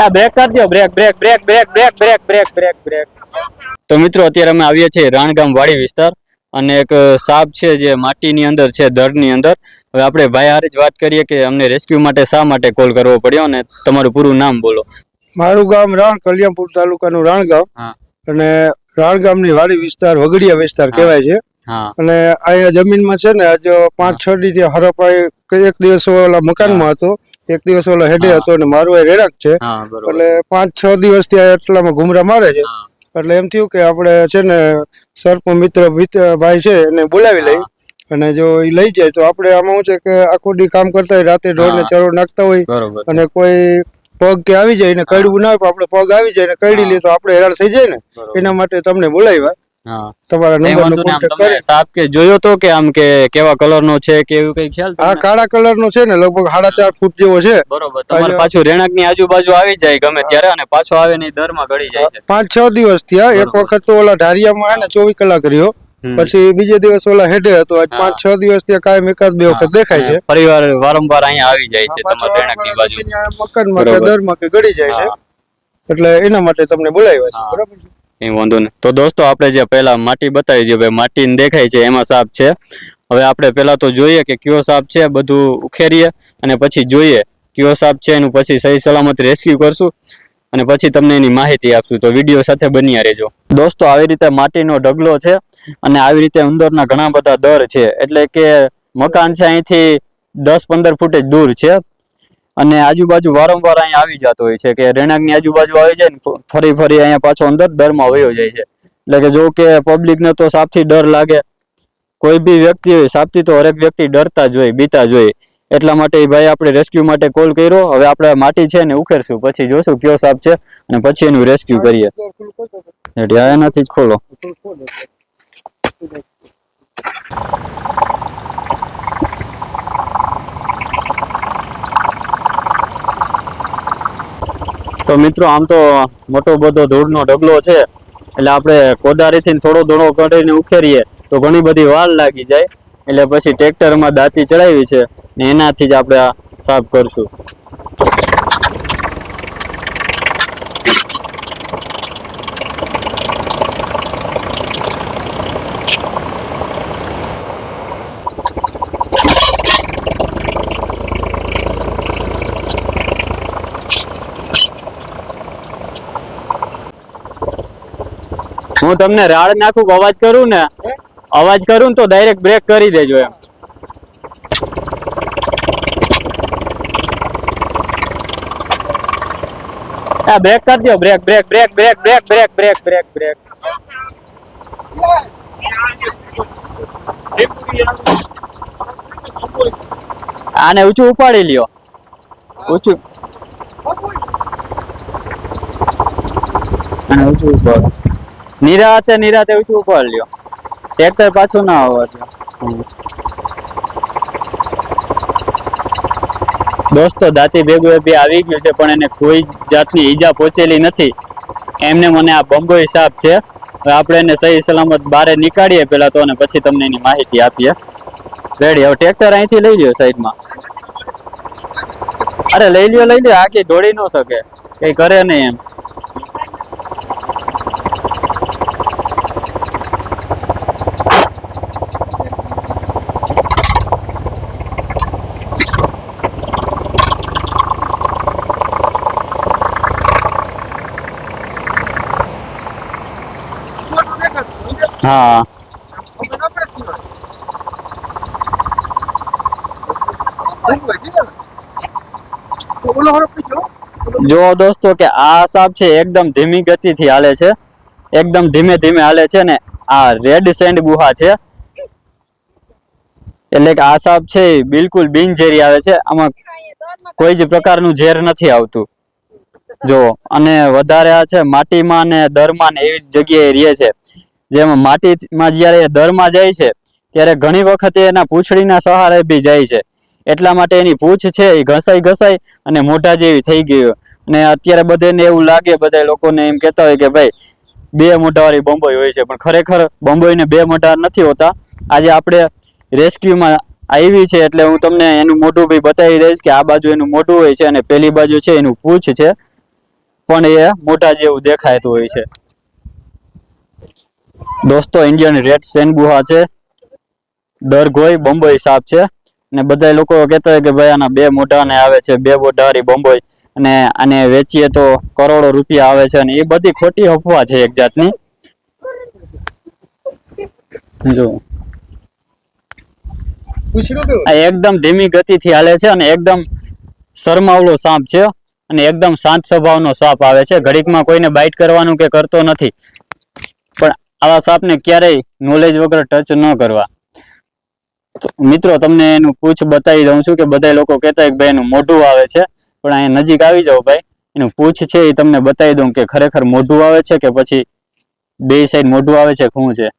આ બ્રેક કરી દો, break break break break break break break break break. તો મિત્રો અત્યારે અમે આવીએ છીએ રાણગામ વાડી વિસ્તાર અને એક સાપ છે જે માટીની અંદર છે, દળની અંદર. હવે આપણે ભાઈ હારે જ વાત કરીએ કે અમને રેસ્ક્યુ માટે શા માટે કોલ કરવો પડ્યો અને તમારું પૂરું નામ બોલો. મારું ગામ રાણ, કલ્યાણપુર તાલુકાનું રાણગામ અને રાણગામની વાડી વિસ્તાર વગડિયા વિસ્તાર કહેવાય છે. અને અહીંયા જમીનમાં છે ને આજ 5-6 દી હરપાઈ એક દિવસ ઓલા મકાનમાં હતો, એક દિવસ ઓલા હેડે હતો અને મારું એ રેડાક છે. એટલે 5-6 દિવસ ત્યાં એટલામાં ઘુમરા મારે છે. એટલે એમ થયું કે આપણે છે ને સર્પ મિત્ર ભાઈ છે એને બોલાવી લઈ અને જો એ લઈ જાય તો આપણે આમાં શું છે કે આખો દી કામ કરતા હોય, રાતે ઢોરને ચરો નાખતા હોય અને કોઈ પગ કે આવી જાય ને કડવું ના હોય, આપણે પગ આવી જાય ને કડી લે તો આપણે હેરાન થઈ જાય ને, એના માટે તમને બોલાવ્યા. તમારા નંબરનો કોન્ટેક્ટ કરે. સાપ કે જોયો તો કે આમ કે કેવા કલરનો છે કે એવું કઈ ખ્યાલ? હા, કાળા કલરનો છે ને, લગભગ 4.5 ફૂટ જેવો છે. બરોબર. તમારે પાછું રેણાકની આજુબાજુ આવી જાય ગમે ત્યારે અને પાછો આવે ને દરમાં ગળી જાય છે. 5-6 દિવસ થયા. એક વખત તો ઓલા ઢારિયામાં ને 24 કલાક રહ્યો, પછી બીજે દિવસ ઓલા હેડે હતો. આજ 5-6 દિવસ ત્યાં કાયમ 1-2 વખત દેખાય છે. પરિવાર વારંવાર અહીંયા આવી જાય છે તમારા રેણાકની બાજુ, મકાનમાં કે દરમાં કે ગળી જાય છે. એટલે એના માટે તમને બોલાવ્યા છે. બરાબર છે, કઈ વાંધો નહીં. તો દોસ્તો આપણે જે પહેલા માટી બતાવી દઈએ, ભાઈ માટીને દેખાય છે એમાં સાપ છે. હવે આપણે પહેલા તો જોઈએ કે કયો સાપ છે, બધું ઉખેરીએ અને પછી જોઈએ કયો સાપ છે, એનું પછી સહી સલામત રેસ્ક્યુ કરશું અને પછી તમને એની માહિતી આપશું. તો વિડીયો સાથે બન્યા રહેજો. દોસ્તો આવી રીતે માટીનો ઢગલો છે અને આવી રીતે અંદરના ઘણા બધા દર છે, એટલે કે મકાન છે અહીંથી 10-15 ફૂટ જ દૂર છે અને આજુબાજુ વારંવાર અહીંયા આવી જતો હોય છે કે રેણાકની આજુબાજુ આવી જાય ને ફરી ફરી અહીંયા પાછો અંદર દરમાં વયો જાય છે. એટલે કે જો કે પબ્લિકને તો સાપથી ડર લાગે, કોઈ બી વ્યક્તિ હોય સાપથી તો હરેક વ્યક્તિ ડરતા જ હોય, બીતા જ હોય. એટલા માટે ભાઈ આપણે રેસ્ક્યુ માટે કોલ કર્યો. હવે આપણે માટી છે ને ઉખેરશું, પછી જોશું કયો સાપ છે અને પછી એનું રેસ્ક્યુ કરીએ. એનાથી જ ખોલો. તો મિત્રો આમ તો મોટો બધો ધૂળનો ઢગલો છે, એટલે આપણે કોદારીથી થોડો થોડો કરીને ઉખેરીએ તો ઘણી બધી વાર લાગી જાય. એટલે પછી ટ્રેક્ટરમાં દાંતી ચડાવી છે ને એનાથી જ આપણે આ સાફ કરશું. હું તમને રાડ નાખું, અવાજ કરું ને તો ડાયરેક્ટ બ્રેક કરી દેજો એમ. આ બ્રેક કરી દો, break break break break break break break break break. આને ઊંચું ઉપાડી લ્યો, ઊંચું આને ઊંચું ઉપાડો. નિરાતે ઊંચું ઉપાડ લ્યો, ટ્રેક્ટર પાછું ના આવવા દો. દોસ્તો દાંતી ભેગું એ આવી ગયું છે પણ એને કોઈ જાતની ઈજા પહોંચેલી નથી. એમને મને આ બંબોઈ સાપ છે. આપણે એને સહી સલામત બહાર નીકાળીએ પેલા તો, અને પછી તમને એની માહિતી આપીએ. રેડી. હવે ટ્રેક્ટર અહીંથી લઈ લ્યો સાઈડમાં. અરે લઈ લ્યો, આખી દોડી ન શકે, કઈ કરે નહીં એમ. હા, જો દોસ્તો કે આ સાપ છે એકદમ ધીમી ગતિથી હાલે છે, એકદમ ધીમે ધીમે હાલે છે ને આ રેડ સેન્ડ ગુહા છે. એટલે કે આ સાપ છે બિલકુલ બિનઝેરી આવે છે, આમાં કોઈ જ પ્રકારનું ઝેર નથી આવતું. જો અને વધારે આ છે માટીમાં ને દરમાં ને એવી જગ્યાએ રહે છે, જેમાં માટીમાં જ્યારે દરમાં જાય છે ત્યારે ઘણી વખત એના પૂંછડીના સહારે બી જાય છે. એટલા માટે એની પૂંછ છે એ ઘસાઈ અને મોઢા જેવી થઈ ગઈ. અને અત્યારે બધાને એવું લાગે, બધા લોકોને એમ કહેતા હોય કે ભાઈ 2 મોઢાવાળી બંબોઈ હોય છે, પણ ખરેખર બંબોઈને 2 મોઢા નથી હોતા. આજે આપણે રેસ્ક્યુમાં આવી છે એટલે હું તમને એનું મોઢું બી બતાવી દઈશ કે આ બાજુ એનું મોઢું હોય છે અને પેલી બાજુ છે એનું પૂંછ છે. પણ એ મોઢા જેવું દેખાતું હોય છે. દોસ્તો ઇન્ડિયન રેડ સેનગુહા છે, દરઘોઈ બોમ્બઈ સાપ છે. અને બધા લોકો કહેતા હોય કે ભાઈ આના 2 મોઢા ને આવે છે, 2 મોઢાવાળી બોમ્બઈ, અને આને વેચીએ તો કરોડો રૂપિયા આવે છે. અને એ બધી ખોટી અફવા છે એક જાતની. જો આ એકદમ ધીમી ગતિથી હાલે છે અને એકદમ શરમાવલો સાપ છે અને એકદમ શાંત સ્વભાવનો સાપ આવે છે. ઘડીકમાં કોઈને બાઇટ કરવાનું કે કરતો નથી, પણ આવા સાપને ક્યારેય નોલેજ વગર ટચ ન કરવા. તો મિત્રો તમને એનું પૂંછ બતાવી દઉં છું કે બધા લોકો કહેતા હોય કે ભાઈ એનું મોઢું આવે છે, પણ અહીંયા નજીક આવી જાવ ભાઈ, એનું પૂંછ છે એ તમને બતાવી દઉં કે ખરેખર મોઢું આવે છે કે પછી બે સાઈડ મોઢું આવે છે શું છે.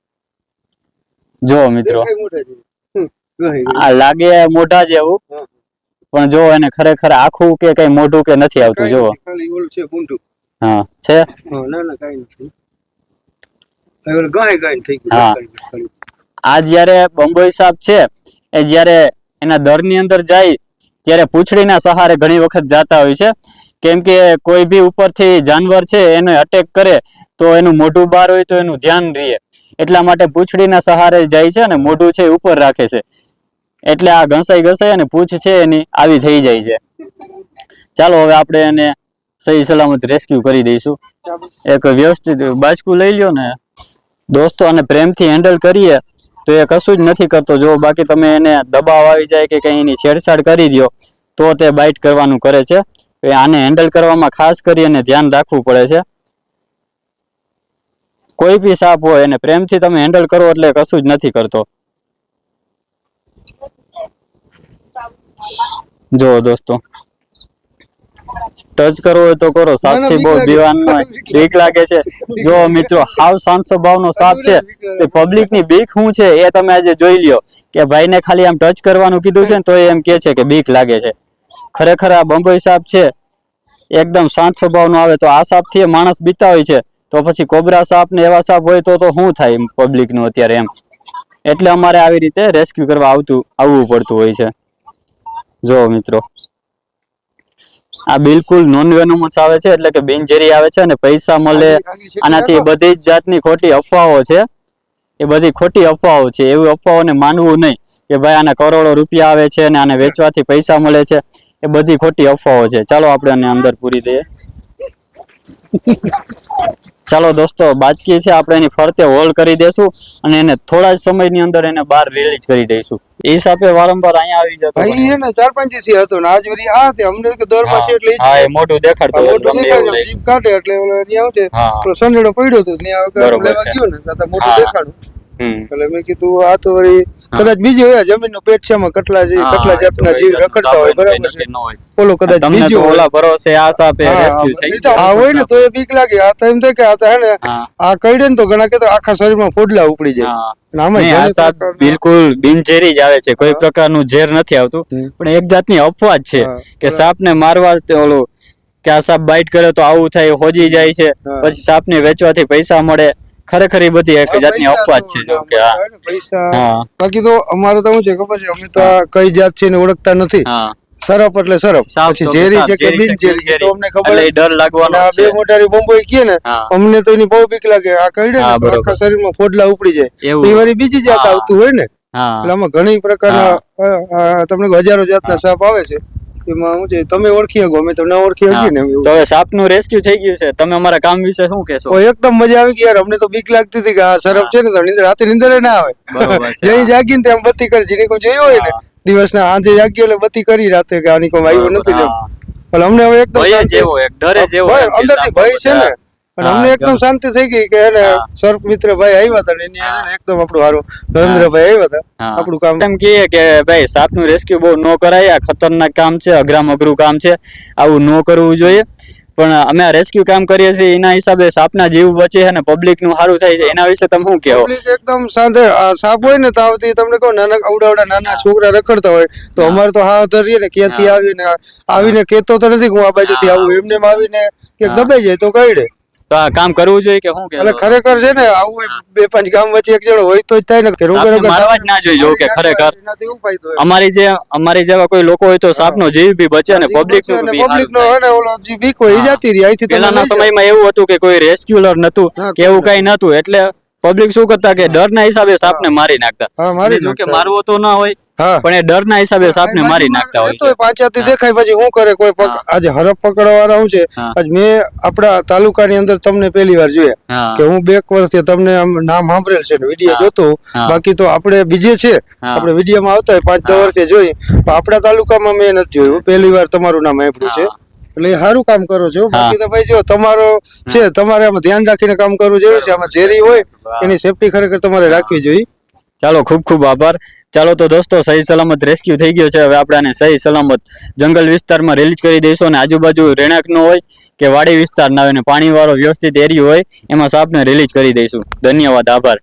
જો મિત્રો આ લાગે મોઢા જેવું, પણ જો એને ખરેખર આખું કે કઈ મોઢું કે નથી આવતું. જો હા છે, હા. આ જયારે બોમ્બઈ સાપ છે એ જયારે એના દરની અંદર જાય ત્યારે પૂંછડીના સહારે ઘણી વખત જાતા હોય છે, કેમ કે કોઈ બી ઉપરથી જાનવર છે એને અટેક કરે તો એનું મોઢું બહાર હોય તો એનું ધ્યાન રહે, એટલા માટે પૂંછડીના સહારે જાય છે અને મોઢું છે ઉપર રાખે છે. એટલે આ ઘસાઈ અને પૂંછ છે એની આવી થઈ જાય છે. ચાલો હવે આપણે એને સહી સલામત રેસ્ક્યુ કરી દઈશું. એક વ્યવસ્થિત બાચકું લઈ લ્યો ને દોસ્તો, અને પ્રેમથી હેન્ડલ કરીએ તો એ કશું જ નથી કરતો. જો બાકી તમે એને દબાવ આવી જાય કે કઈ એની છેડછાડ કરી દો તો તે બાઇટ કરવાનું કરે છે. આને હેન્ડલ કરવામાં ખાસ કરી અને ધ્યાન રાખવું પડે છે. કોઈ બી સાપ હોય એને પ્રેમથી તમે હેન્ડલ કરો એટલે કશું જ નથી કરતો. જો દોસ્તો, ટચ કરવો હોય તો કરો, સાપથી બહુ દીવાનનો બીક લાગે છે. જો મિત્રો, હાવ શાંત સ્વભાવનો સાપ છે તો પબ્લિકની બીક શું છે એ તમે આજે જોઈ લ્યો કે ભાઈને ખાલી આમ ટચ કરવાનું કીધું છે ને તો એમ કે છે કે બીક લાગે છે. ખરેખર આ બોમ્બઈ સાપ છે એકદમ શાંત સ્વભાવનો આવે તો આ સાપથી માણસ બીતા હોય છે, તો પછી કોબરા સાપ ને એવા સાપ હોય તો શું થાય પબ્લિકનું અત્યારે એમ. એટલે અમારે આવી રીતે રેસ્ક્યુ કરવા આવવું પડતું હોય છે. જો મિત્રો, આ બિલકુલ નોન વેનોમસ આવે છે, એટલે કે બિનઝેરી આવે છે અને પૈસા મળે આનાથી. બધી જ જાતની ખોટી અફવાઓ છે, એ બધી ખોટી અફવાઓ છે. એવી અફવાઓને માનવું નહીં કે ભાઈ આને કરોડો રૂપિયા આવે છે અને આને વેચવાથી પૈસા મળે છે. એ બધી ખોટી અફવાઓ છે. ચાલો આપણે આને અંદર પૂરી દઈએ. ચાલો દોસ્તો, બાચકી છે આપણે એની ફરતે હોલ કરી દેશું અને એને થોડા જ સમયની અંદર એને બહાર રિલીઝ કરી દઈશું. એ હિસાબે વારંવાર અહીંયા આવી જતો અહીં હે ને 4-5 દિવસથી હતો ને આજ વળી આ તે અમને કે દરમાં છે એટલે હા, એ મોઢું દેખાડતો મોઢું દેખાડે જીભ કાઢે એટલે ઓલો ત્યાં આવશે તો સંજેડો પડ્યો તો ત્યાં લેવા ગયો ને તો મોઢું દેખાડું. એટલે મેં કીધું આ તો વળી કદાચ બીજી હોય જમીનનું પેટ છે માં કેટલા જાતના જીવ રખડતા હોય, બરાબર છે. ઓલો કદાચ બીજો ઓલા ભરોસે આ સાપે રેસ્ક્યુ થઈ ગયો. આ હોય ને તો એ બીક લાગે. આ તો એમ થાય કે આ તો હે ને આ કઈડે ને તો ઘણા કે આખા શરીરમાં ફોડલા ઉપડી જાય. બિલકુલ બિનઝેરી જ આવે છે, કોઈ પ્રકારનું ઝેર નથી આવતું, પણ એક જાતની અફવા જ છે કે સાપને મારવા ઓલું કે આ સાપ બાઇટ કરે તો આવું થાય, હોજી જાય છે, પછી સાપને વેચવાથી પૈસા મળે. ખરેખર એ બધી એક જાતની અફવા જ છે. જો કે પૈસા બાકી તો અમારે તો શું છે ખબર છે, અમે તો કઈ જાત છે ને ઓળખતા નથી. સરપ એટલે સરપ, પછી ઝેરી છે કે બિનઝેરી છે તો અમને ખબર એટલે ડર લાગવાનો. આ બે મોટારી બોમ્બઈ કહે ને અમને તો એની બહુ બીક લાગે. આ કઈડે ને તો આખા શરીરમાં ફોડલા ઉપડી જાય. એ વાળી બીજી જાત આવતું હોય ને, એટલે આમાં ઘણી પ્રકારના તમને હજારો જાતના સાપ આવે છે. એમાં શું છે તમે ઓળખી શકો, અમે તો ન ઓળખી શકીએ ને. તો હવે સાપનું રેસ્ક્યુ થઈ ગયું છે, તમે અમારા કામ વિશે શું કહેશો? એકદમ મજા આવી ગઈ યાર. અમને તો બીક લાગતી હતી કે આ સરપ છે ને તો રાતે નીંદર ના આવે. જઈ જાગીને ત્યાં બત્તી કરી, જેને કોઈ જોયું હોય ને દિવસના આજે જાગ્યો એટલે બત્તી કરી રાતે કે આની કોઈ આવ્યો નથી ને. એટલે અમને હવે એકદમ અંદરથી ભય છે ને, અને અમને એકદમ શાંતિ થઈ ગઈ કે એને સર્પ મિત્ર ભાઈ આવ્યા હતા ને એની એકદમ આપણું હારું નરેન્દ્રભાઈ આવ્યા હતા. આપણું કામ એમ કહીએ કે ભાઈ સાપનું રેસ્ક્યુ બહુ ન કરાય, આ ખતરનાક કામ છે, અઘરામ અઘરું કામ છે, આવું ન કરવું જોઈએ. પણ અમે આ રેસ્ક્યુ કામ કરીએ છીએ એના હિસાબે સાપના જીવ બચે છે અને પબ્લિક નું સારું થાય છે. એના વિશે તમે શું કહો? પબ્લિક એકદમ શાંતિ. સાપ હોય ને તો આવતી તમને કહો અવડા નાના છોકરા રખડતા હોય તો અમારે તો હા ધરીએ ને ક્યાંથી આવીને કેતો તો નથી હું આ બાજુથી આવું, એમને આવીને કે દબાઈ જાય તો કઈડે. તો આ કામ કરવું જોઈએ કે શું કે એટલે ખરેખર છે ને આવું 2-5 ગામ વચ્ચે એક જણો હોય તો જ થાય ને કે રોગે રોગે મારવા જ ના જોઈએ જો કે ખરેખર એનાથી શું ફાયદો અમારી જેવા કોઈ લોકો હોય તો સાપનો જીવ બી બચે અને પબ્લિક નું બી પબ્લિક નો અને ઓલો જે બીક હોય એ જાતી રહી અહીંથી તમે પહેલાના લઈ જાઓ. સમયમાં એવું હતું કે કોઈ રેસ્ક્યુલર નતું હા, કે એવું કઈ નતું એટલે પબ્લિક શું કરતા કે ડરના હિસાબે સાપને મારી નાખતા હા મારી જો કે નાખતા. મારવો તો ના હોય હા પણ એ ડરના હિસાબે સાપને મારી નાખતા હોય તો છે પાંચાથી દેખાય પછી શું કરે કોઈ આજે હરફ પકડવા વાળા હું છે હા. આજ મેં આપણા તાલુકાની અંદર તમને પહેલી વાર જોયા હા કે હું 2 વર્ષથી તમને આમ નામ સાંભળેલ છે વિડીયો હા. જોતો હા. બાકી તો આપણે બીજે છે હા. આપણે વિડીયોમાં આવતા હોય 5-10 હા. વર્ષથી જોઈ પણ આપણા તાલુકામાં મેં નથી જોયું પહેલી વાર તમારું નામ સાંભળ્યું છે હા. એટલે એ સારું કામ કરો છો બાકી તો ભાઈ જો તમારો છે તમારે આમાં ધ્યાન રાખીને કામ કરવું જરૂર છે આમાં ઝેરી હોય એની સેફટી ખરેખર તમારે રાખવી જોઈએ ચાલો ખૂબ ખૂબ આભાર ચાલો તો દોસ્તો સહી સલામત રેસ્ક્યુ થઈ ગયો છે હવે આપણે આને સહી સલામત જંગલ વિસ્તારમાં રિલીઝ કરી દઈશું અને આજુબાજુ રહેણાંક ન હોય કે વાડી વિસ્તાર ના હોય અને પાણીવાળો વ્યવસ્થિત એરિયો હોય એમાં સાપને રિલીઝ કરી દઈશું ધન્યવાદ આભાર